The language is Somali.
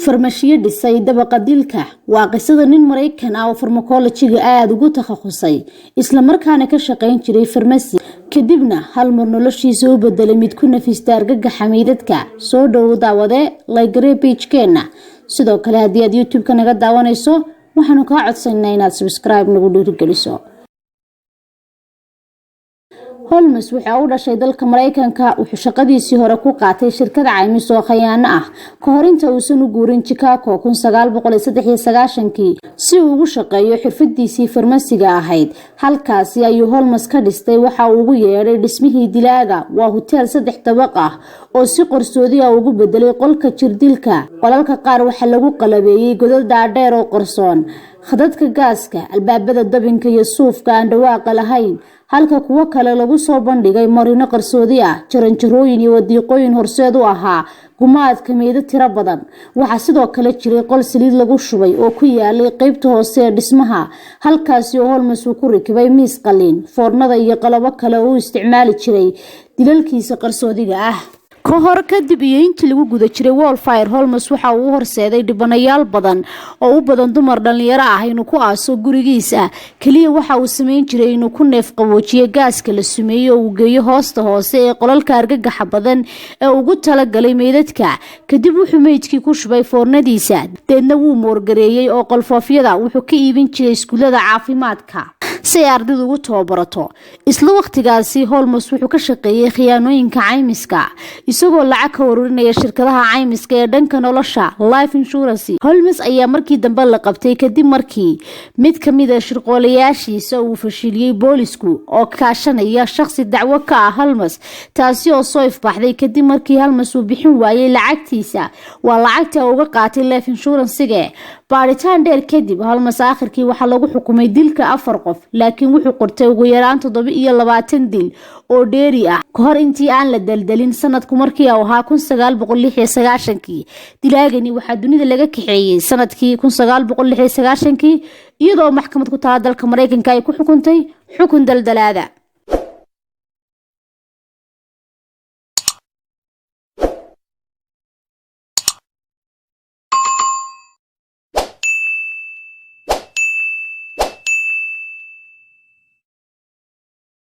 farmashiyo dhisay dabaqa dilka waa qisada nin Mareykan ah oo farmakolojiga aad ugu takhasusay isla markaana ka shaqeyn jiray farmasi kadibna hal mar noloshiisa u bedelay mid ku nafista argagaxa meydadka soo dhow daawade like page-keena sidoo kale haddii aad YouTube-ka naga daawanayso waxaanu kaa codsanaynaa inaad subscribe nagu dhiirigeliso. Holmes waxa uu dhashay dalka Mareykanka wuxuu shaqadiisii hore ku qaatay shirkad caymis oo khiyaano ah ka hor inta uusan u guurin Chicago 1993 si uu ugu shaqeeyo xirfadiisii farmasiga ahayd. Halkaasi ayuu Holmes ka dhistay waxa uu ugu yeeray dhismihii dilaaga waa hotel 3 dabaq ah oo si qarsoodi ah ugu bedelay qolka jirdilka. Qolalka qaar waxa lagu qalabeeyay godad dhaadheer oo qarsoon, khadadka gaaska, albaabada dabinka iyo suufka aan dhawaaq lahayn. halka kuwa kale lagu soo bandhigay marino qarsoodi ah jaranjarooyin iyo wadiiqooyin horseed u ahaa gumaadka meedo tiro badan. waxa sidoo kale jiray qol saliid lagu shubay oo ku yaalay qaybta hoose ee dhismaha halkaasi oo Holmes uu ku rakibay miis qalin foornada iyo qalabo kale oo isticmaali jiray dilalkiisa qarsoodiga ah. ka hor kadib iyo intii lagu guda jiray Wildfire Holmes waxa uu horseeday dhibanayaal badan oo u badan dumar dhalinyaro ah inuu ku aaso gurigiisa kaliya waxa uu sameyn jiray inuu ku neef qaboojiyo gaaska la sumeeyo oo uu geeyo hoosta hoose ee qolalka argagaxa badan ee ugu talagalay meydadka. kadib wuxuu meydkii ku shubay foornadiisa deedna wuu moorgareeyay oo qolfoofyada wuxuu ka iibin jiray iskuulada caafimaadka si ardaydu ugu tababarato. isla waqtigaasi Holmes wuxuu ka shaqeeyay khiyaanooyinka caymiska isagoo lacag ka warurinaya shirkadaha caymiska ee dhanka nolosha life insurance. Holmes ayaa markii dambe la qabtay kadib markii mid kamid ah shirqoolayaashiisa uu fashiliyay boolisku oo kaashanaya shakhsi dacwo ka ah Holmes taasi oo soo ifbaxday kadib markii Holmes uu bixin waayay lacagtiisa waa lacagta uga qaatay life insurance-ga. baaritaan dheer kadib Holmes aakhirkii waxa lagu xukumay dilka 4 qof laakiin wuxuu qortay ugu yaraan 27 dil oo dheeri ah ka hor intii aan la daldalin sanadku markii uu ahaa 1996. dilaagani waxa dunida laga kaxeeyay sanadkii 1996 iyadoo maxkamad ku taala dalka Mareykanka ay ku xukuntay xukun daldalaada.